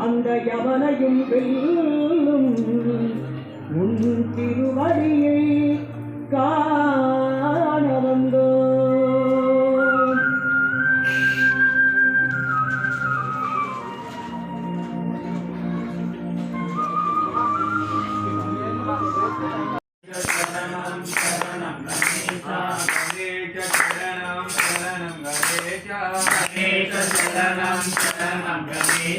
அந்த யவனையும் வெல்லும் உன் திருவடியை காண வந்தோ. शरणं शरणं गणेश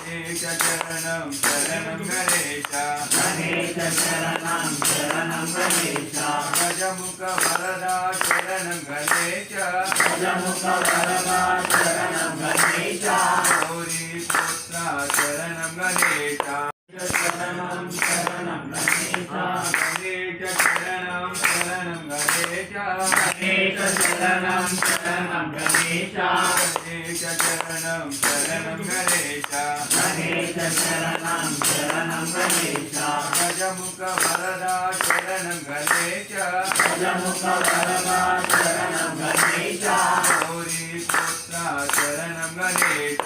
गणेश शरणं शरणं गणेश गणेश शरणं शरणं गणेश गजमुख वरदा शरणं गणेश गजमुख वरदा शरणं गणेश गौरी पुत्र शरणं गणेश शरणं शरणं गणेश गणेश शरणं शरणं गणेश गणेश शरणं शरणं गणेश गणेश शरणं शरणं गणेश गणेश शरणं शरणं गणेश गजमुख वरदा शरणं गणेश गजमुख वरदा शरणं गणेश गौरी पुत्र शरणं गणेश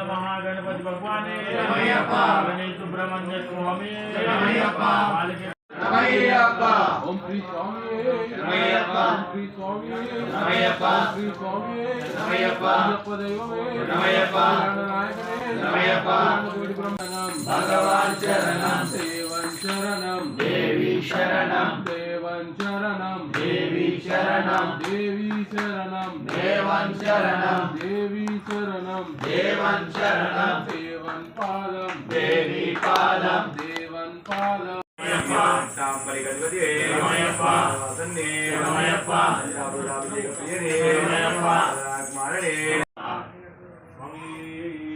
महागणपति भगवान गणेश सुब्रह्मण्य स्वामी ओम श्री स्वामी श्री स्वामी श्री स्वामी भगवान शरणं देवं शरणं देवी शरणं देवं शरणं देवी शरणं देवी शरणं देवं शरणं देवी शरणं देवं शरणं देवं पादं देवी पादं देवं पादं तांबरी गणपति रमयप्पा वसन्ने रमयप्पा रामरामदेवप्रियने रमयप्पा रागमारणे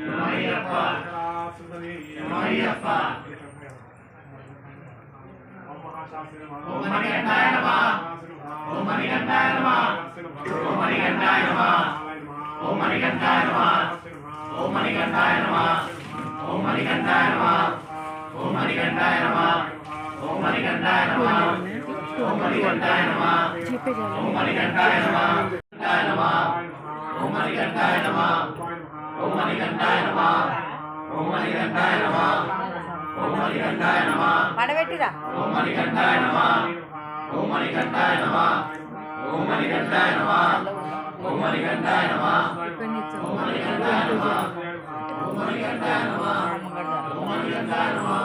रमयप्पा रमयप्पा ओम मणिकंठाय नमः ओम मणिकंठाय नमः ओम मणिकंठाय नमः ओम मणिकंठाय नमः ओम मणिकंठाय नमः ओम मणिकंठाय नमः ओम मणिकंठाय नमः ओम मणिकंठाय नमः ओम मणिकंठाय नमः ओम मणिकंठाय नमः ओम मणिकंठाय नमः ओम मणिकंठाय नमः ओम मणिकंठाय नमः ओम मणिकंठाय नमः पडबెట్టిరా ओम मणिकंठाय नमः ओम मणिकंठाय नमः ओम मणिकंठाय नमः ओम मणिकंठाय नमः ओम मणिकंठाय नमः ओम मणिकंठाय नमः ओम मणिकंठाय नमः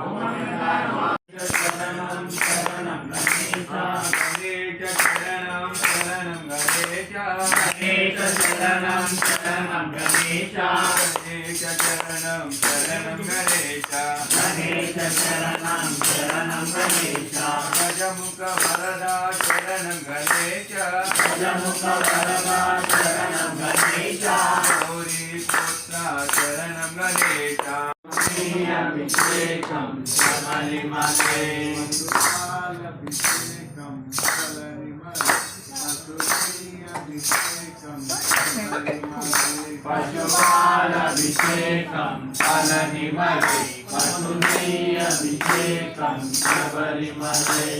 ओम मणिकंठाय नमः शरणं शरणं गणेश गणेश शरणं शरणं गणेश गणेश शरणं शरणं गणेश गणेश शरणं शरणं गणेश गणेश शरणं शरणं गणेश गजमुख वरदा शरणं गणेश गजमुख वरदा शरणं गणेश गौरी पुत्र शरणं गणेश अभिषेकं सबरिमले अभिषेकं पशुपालाभिषेकं फलनिमले पशुनेयाभिषेकं सबरिमले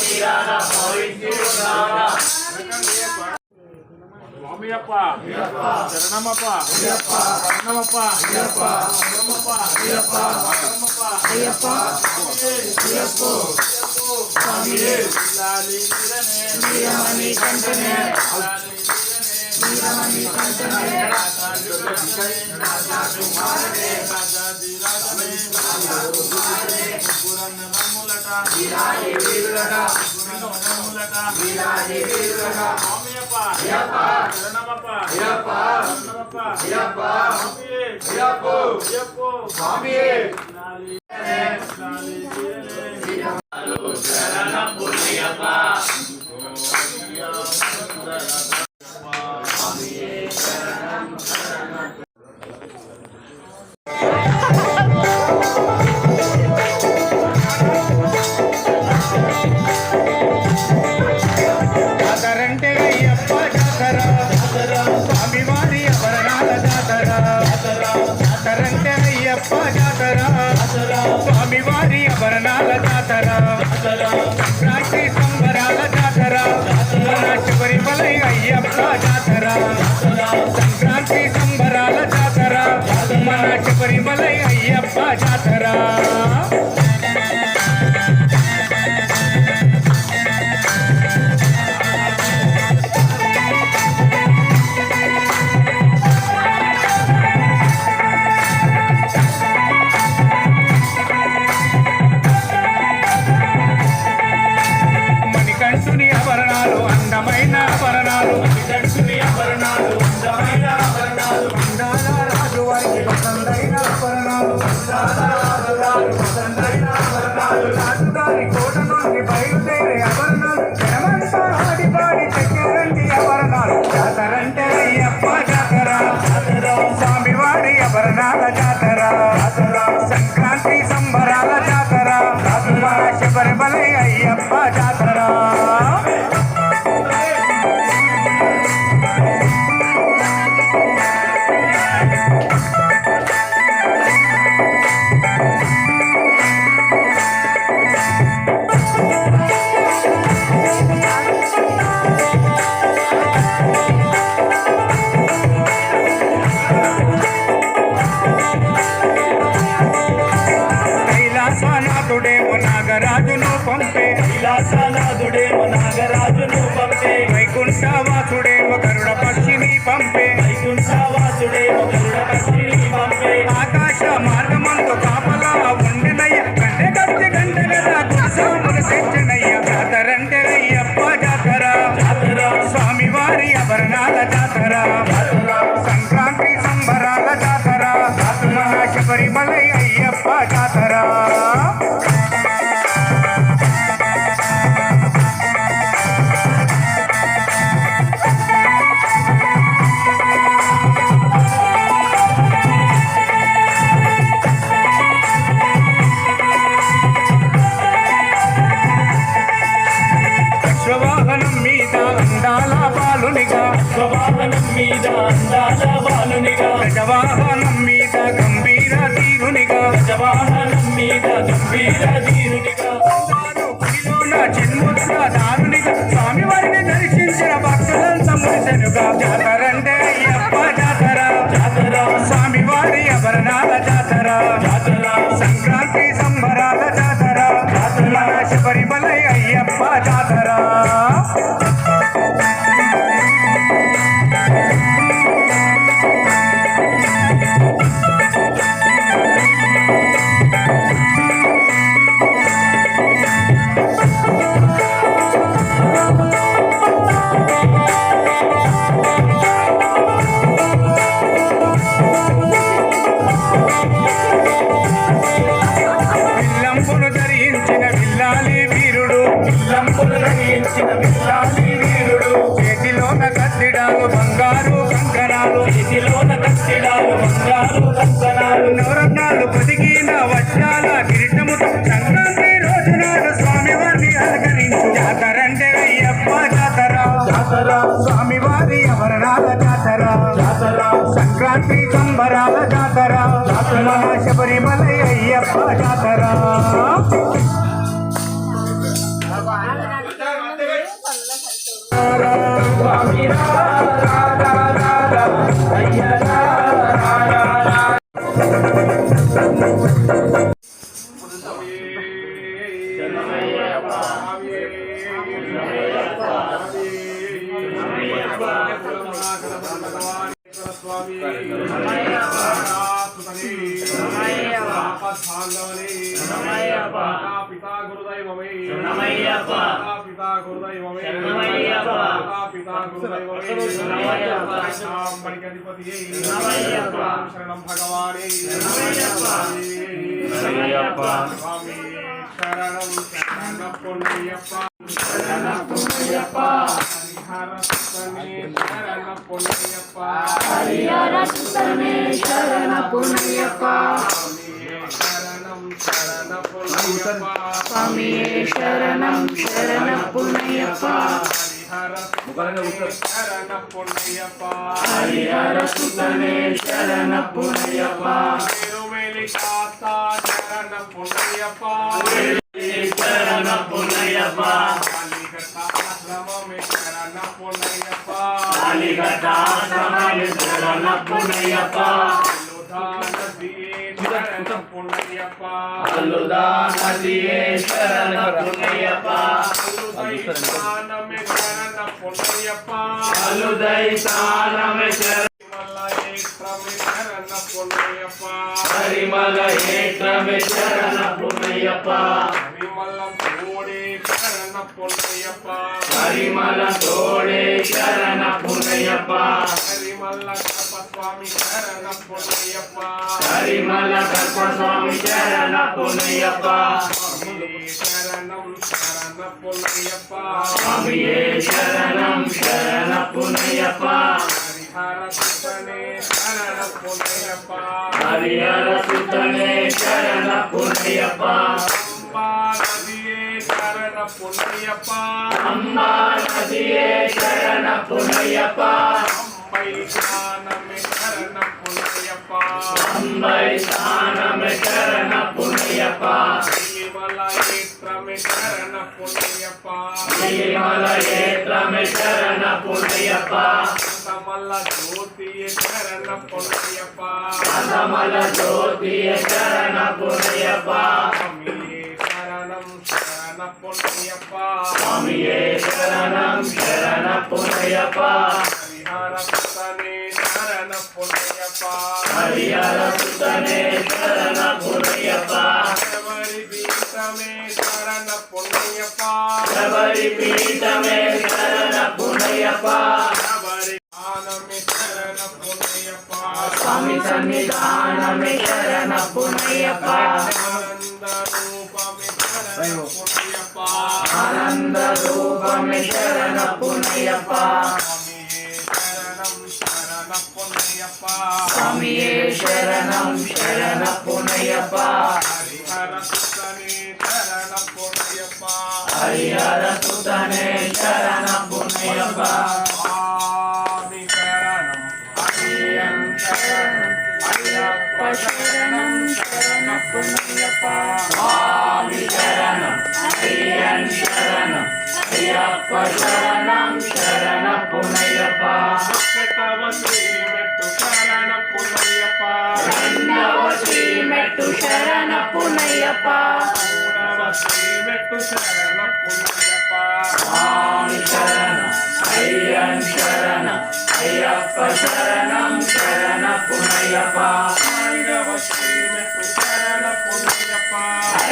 తీరాల పోయి స్వామియప్ప శరణమప్ప శరణమప్ప శరణమప్ప అయ్యప్ప స్వామియే లాలి వీరమణి కంఠనే వీరమణి కంఠనే జాతరంటే అయ్యప్ప జాతర స్వామివారి అభరణాల జాతర జాతరంటే అయ్యప్ప జాతర స్వామివారి అభరణాల జాతర సంక్రాంతి సంబరాల జాతర శబరిమలై అయ్యప్ప జాతర సంక్రాంతి సంబరాల జాతర మన శబరిమలై అయ్యప్ప జాతర మణికంఠుని ఆభరణాలు అందమైన ఆభరణాలు మణికంఠుని ఆభరణాలు అందమైన ఆభరణాలు అందాల రాజు వారికి పసందైన ఆభరణాలు అందాల రాజు వారికి పసందైన ఆభరణాలు రాజుగారి కోట నుండి బయలుదేరే ఆభరణాలు జనమంతా ఆడి పాడి చెక్కేరండి ఆభరణాలు జాతరంటే అయ్యప్ప జాతర స్వామివారి ఆభరణాల జాతర సంక్రాంతి సంబరాల జాతర శబరిమలై అయ్యప్ప జాతర కైలాసనాథుడేమో నాగరాజును పంపే కైలాసనాథుడేమో నాగరాజును పంపే వైకుంఠవాసుడేమో గరుడ పక్షిని పంపే వైకుంఠవాసుడేమో గరుడ పక్షిని పంపే ఆకాశ మార్గమందు కాపలా ఉండినయ్య గంటె గట్టి గంటె గద గురుసాముల తెచ్చనయ్య జాతరంటే అయ్యప్ప జాతర స్వామివారి ఆభరణాల జాతర సంక్రాంతి సంబరాల జాతర మన శబరిమలై అయ్యప్ప జాతర అశ్వవాహనం మీద అందాల బాలునిగా అశ్వవాహనం మీద అందాల బాలునిగా గజవాహనం మీద గంభీర తీరునిగా గజవాహనం మీద గంభీర తీరునిగా చిన్ముద్ర దారునిగా స్వామివారిని దర్శించిన భక్తులంతా మురిసెనుగా జాతరంటే అయ్యప్ప జాతర స్వామివారి ఆభరణాల జాతర సంక్రాంతి సంబరాల జాతర శబరిమలై అయ్యప్ప జాతర విల్లంపును ధరించిన విల్లాలి వీరుడు విల్లంపును ధరించిన విల్లాలి వీరుడు చేతిలోన కత్తిడాలు బంగారు కంకణాలు చేతిలోన కత్తిడాలు బంగారు కంకణాలు నవరత్నాలు పొదిగిన వజ్రాల కిరీటముతో సంక్రాంతి రోజు నాడు స్వామివారిని అలంకరించు జాతరంటే అయ్యప్ప జాతర స్వామివారి ఆభరణాల జాతర సంక్రాంతి సంబరాల జాతర మన శబరిమలై అయ్యప్ప జాతర స్వామి రాధా స్వామి పితా గురుదైవమే పితా గురుదైవమే పితా గురుదైవమే మణిగణపతి శరణం భగవానే స్వామి శరణం శరణప్పొన్నయ్యప్ప శరణప్పొన్నయ్యప్ప హరిహర సుతనే శరణప్పొన్నయ్యప్ప స్వామియే శరణం శరణప్పొన్నయ్యప్ప హరిహర సుతనే శరణప్పొన్నయ్యప్ప శరణప్పొన్నయ్యప్ప అల్లుదానదియే శరణప్పొన్నయ్యప్ప అల్లుదైతానమే పరిమళ ఏట్రమే శరణప్పొన్నయ్యప్ప పరిమళ తోడే శరణప్పొన్నయ్యప్ప పరిమళ కల్పస్వామి శరణప్పొన్నయ్యప్ప స్వామియే శరణం శరణప్పొన్నయ్యప్ప హరిహర సుతనే శరణప్పొన్నయ్యప్ప అంబా నదియే శరణప్పొన్నయ్యప్ప అంబై స్థానమే శరణప్పొన్నయ్యప్ప శ్రీమల ఏత్రమే శరణప్పొన్నయ్యప్ప అసమల జ్యోతియే శరణప్పొన్నయ్యప్ప శరణప్పొన్నయ్యప్ప స్వామియే శరణం శరణప్పొన్నయ్యప్ప హరిహర సుతనే శరణప్పొన్నయ్యప్ప శబరి పీఠమే శరణప్పొన్నయ్యప్ప స్వామి సన్నిధానమే శరణప్పొన్నయ్యప్ప ఆనంద రూపమే శరణప్పొన్నయ్యప్ప స్వామియే శరణం శరణప్పొన్నయ్యప్ప హరిహర సుతనే శరణప్పొన్నయ్యప్ప అయ్యప్ప శరణం శరణప్పొన్నయ్యప్ప స్వామి శరణం అయ్యన్ శరణం అయ్యప్ప శరణం శరణప్పొన్నయ్యప్ప రెండవ శ్రీమెట్టు శరణప్పొన్నయ్యప్ప స్వామి శరణం అయ్యన్ శరణం అయ్యప్ప శరణం శరణప్పొన్నయ్యప్ప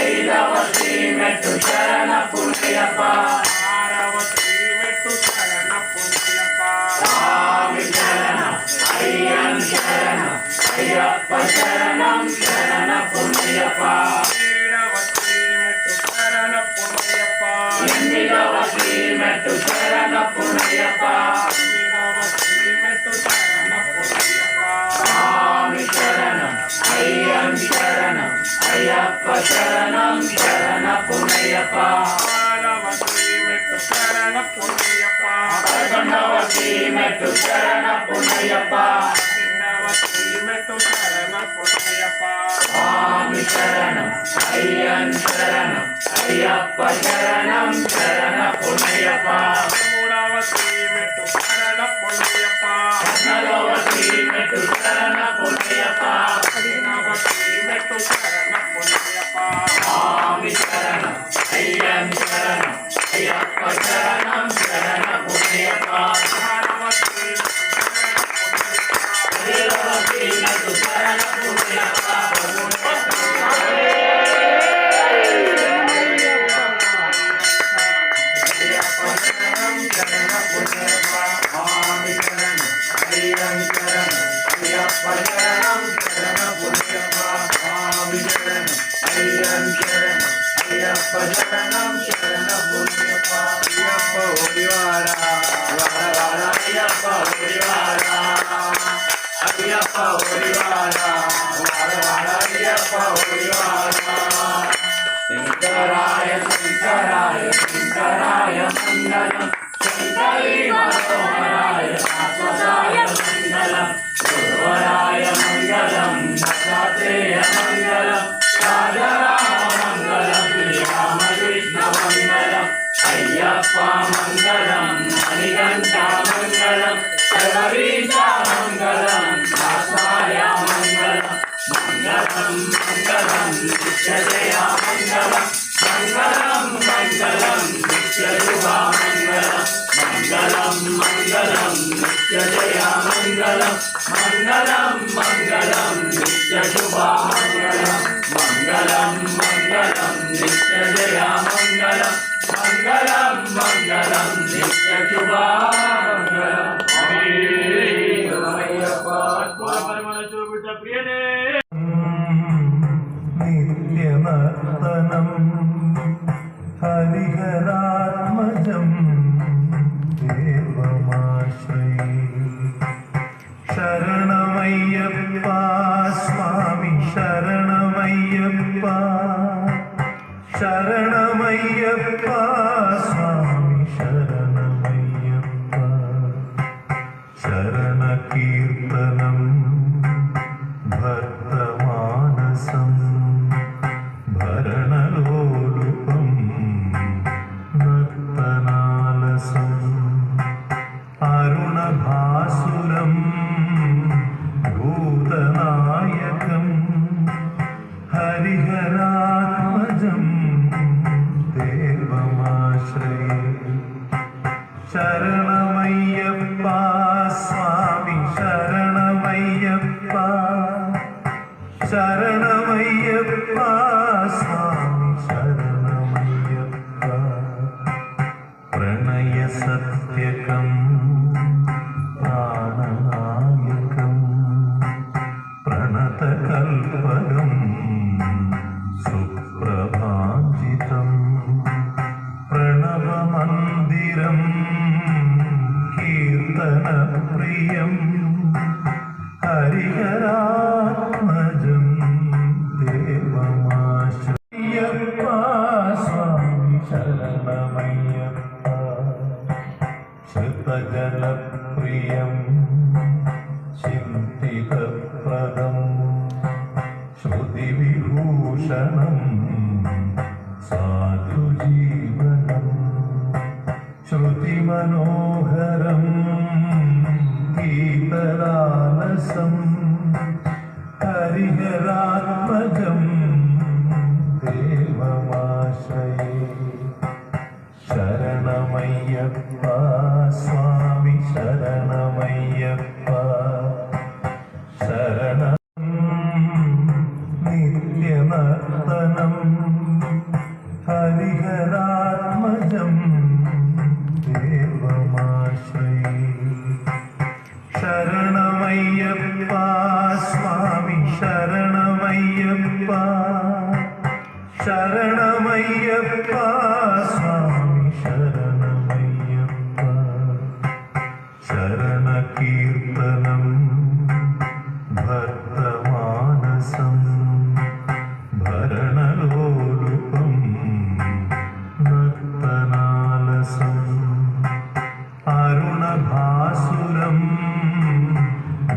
ఐదవ శ్రీమెట్టు శరణప్పొన్నయ్యప్ప స్వామి శరణం అయ్యన్ శరణం అయ్యప్ప శరణం శరణప్పొన్నయ్యప్ప ఎనిమిదవ శ్రీమెట్టు శరణప్పొన్నయ్యప్ప స్వామి శరణం అయ్యన్ శరణం అయ్యప్ప శరణం శరణప్పొన్నయ్యప్ప పదకొండవ శ్రీమెట్టు శరణప్పొన్నయ్యప్ప స్వామి శరణం అయ్యన్ శరణం అయ్యప్ప శరణం శరణప్పొన్నయ్యప్ప పద్నాలుగవ శ్రీమెట్టు శరణప్పొన్నయ్యప్ప స్వామి శరణం అయ్యన్ శరణం అయ్యప్ప శరణం శరణ పుణ్యప్ప అయ్యప్ప ఒడివాడా వాడ వాడ అయ్యప్ప ఒడివాడా అయ్యప్ప ఒడివాడా వాడ వాడ అయ్యప్ప ఒడివాడా శంకరాయ శంకరాయ శంకరాయ మంగళం శంకరీ మనోహరాయ శాశ్వతాయ మంగళం గురువరాయ మంగళం దత్తాత్రేయ మంగళం రాజరామ మంగళం శ్రీరామకృష్ణ మంగళం అయ్యప్ప మంగళం మణికంఠ మంగళం శబరీశ మంగళం దాసాయ మంగళం మంగళం మంగళం నిత్యజయ మంగళం మంగళం మంగళం నిత్యశుభ మంగళం మంగళం మంగళం నిత్యజయ మంగళం మంగళం మంగళం నిత్యశుభ మంగళం మంగళం మంగళం నిత్యజయ మంగళం మంగళం మంగళం నిత్యశుభ మంగళం పరిమళ చూపుట ప్రియనే నిత్యనర్తనం హరిహరాత్మజం దేవమాశ్రయే శరణమయ్యప్ప స్వామి శరణమయ్యప్ప శరణమయ్యప్ప స్వామి శరణమయ్యప్ప శరణ కీర్తనం భక్తమానసం భరణలోలుపం నర్తనాలసం అరుణభాసురం భూతనాయకం హరిహరాత్మజం దేవమాశ్రయే శరణమయ్యప్ప స్వామి శరణమయ్యప్ప శరణమయ్యప్ప స్వామి శరణమయ్యప్ప ప్రణయ సత్యకం ప్రాణనాయకం ప్రణతకల్పకం సుప్రభాంజితం ప్రణవమందిరం కీర్తనప్రియం హరిహరాత్మజం దేవమాశ్రయప్ప స్వామి శరణమయ్యప్ప శృతజనప్రియం చింతితప్రదం శృతివిభూషణం సాధుజీవనం శృతిమనోహరం గీతలాలసం హరిహరాత్మజం దేవమాశ్రయే శరణమయ్యప్ప స్వామి శరణమయ్యప్ప శరణ నిత్యనర్తనం హరిహరాత్మజం దేవమాశ్రయే శరణమయ్యప్ప స్వామి శరణమయ్యప్ప శరణమయ్యప్ప స్వామి శరణమయ్యప్ప శరణ కీర్తనం భక్తమానసం భరణలోలుపం నర్తనాలసం అరుణభాసురం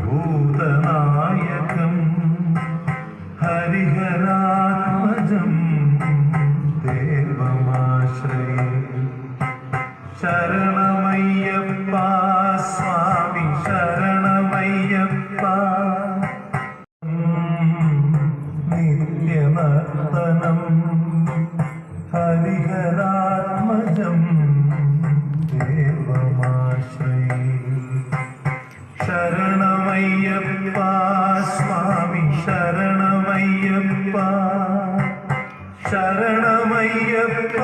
భూతనాయకం హరిహరాత్మజం దేవమాశ్రయే శరణమయ్యప్ప స్వామి శరణమయ్యప్ప నిత్యనర్తనం హరిహరాత్మజం దేవమాశ్రయే శరణమయ్యప్ప స్వామి శరణమయ్యప్ప శరణమయ్యప్ప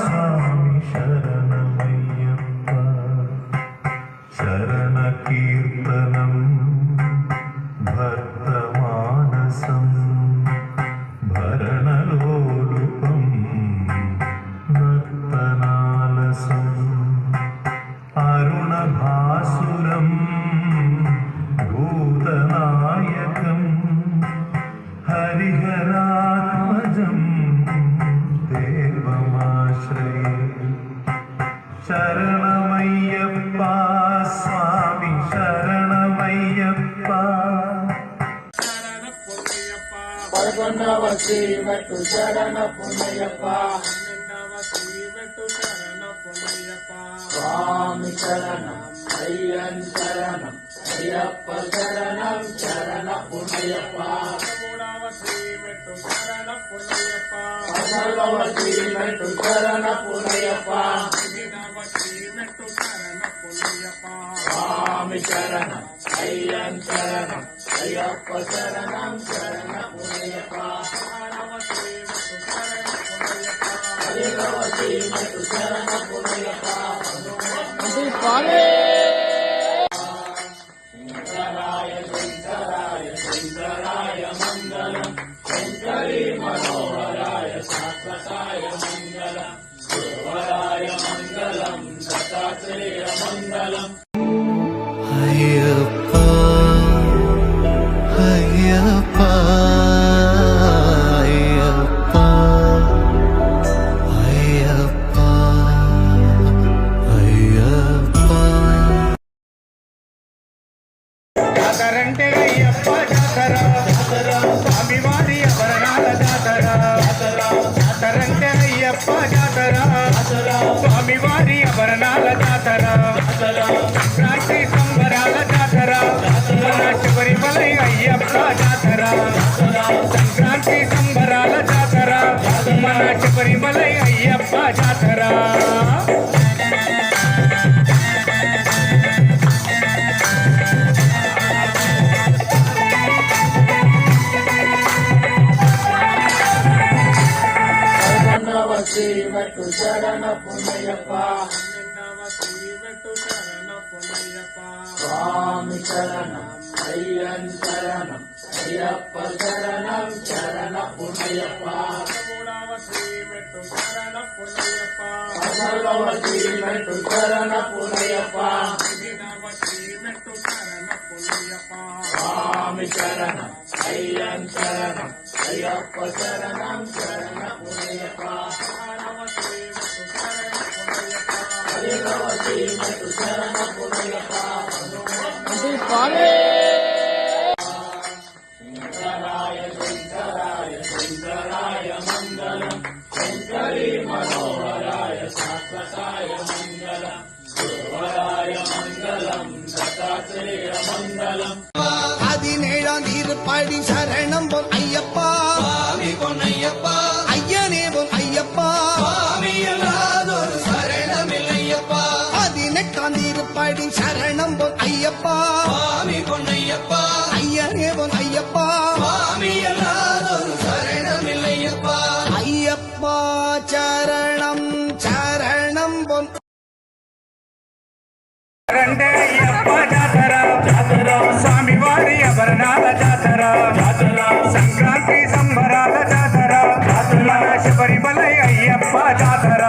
స్వామి శరణమయ్యప్ప శరణ కీర్తనం భక్తమానసం భరణలోలుపం శరణమయ్యప్ప స్వామి శరణమయ్యప్ప పదకొండవ శ్రీమెట్టు శరణ పుణ్యప్ప స్వామి శరణం అయ్యన్ శరణం అయ్యప్ప శరణం శరణ పుణ్యప్ప పదమూడవ శ్రీమెట్టు శరణ పుణ్యప్ప స్వామి శరణం అయ్యన్ శరణం అయ్యప్ప శరణం శరణ పుణ్యప్ప పదిహేడవ శ్రీమెట్టు శరణ పుణ్యప్ప శంకరాయ శంకరాయ శంకరాయ మంగళం శంకరీ మనోహరాయ శాశ్వతాయ మంగళం గురువరాయ మంగళం దత్తాత్రేయ మంగళం అయ్యప్ప అయ్యప్ప అయ్యప్ప అయ్యప్ప అయ్యప్ప జాతరంటే అయ్యప్ప జాతర స్వామివారి ఆభరణాల జాతర జాతరంటే అయ్యప్ప జాతర స్వామివారి ఆభరణాల జాతర సంక్రాంతి సంబరాల జాతర శబరిమలై అయ్యప్ప జాతర సంక్రాంతి సంబరాల జాతర మన శబరిమలై అయ్యప్ప జాతర పదకొండవ శ్రీమెట్టు శరణ పుణ్యప్ప స్వామి శరణం అయ్యన్ శరణం అయ్యప్ప శరణం శరణ పుణ్యప్ప పదమూడవ శ్రీమెట్టు శరణ పుణ్యప్ప స్వామి శరణం అయ్యన్ శరణం అయ్యప్ప శరణం శరణ పుణ్యప్ప పదిహేడవ శ్రీమెట్టు శరణ పుణ్యప్ప శంకరాయ శంకరాయ శంకరాయ మంగళం శంకరీ మనోహరాయ శాశ్వతాయ మంగళం గురువరాయ మంగళం దత్తాత్రేయ మంగళం 17ஆம் திருப்படி சரணம் பொன் ஐயப்பா స్వామి పొన్నయ్యప్ప ஐயனே பொன் ஐயப்பா స్వామి అల్లాదొరు శరణమిల్లయ్యప్ప 18ஆம் திருப்படி சரணம் பொன் ஐயப்பா స్వామి పొన్నయ్యప్ప ஐயனே பொன் ஐயப்பா స్వామి అల్లాదొరు శరణమిల్లయ్యప్ప ஐயப்பா சரணம் சரணம் பொன் జాతరంటే అయ్యప్ప జాతర స్వామివారి ఆభరణాల జాతర సంక్రాంతి సంబరాల జాతర శబరిమలై అయ్యప్ప జాతర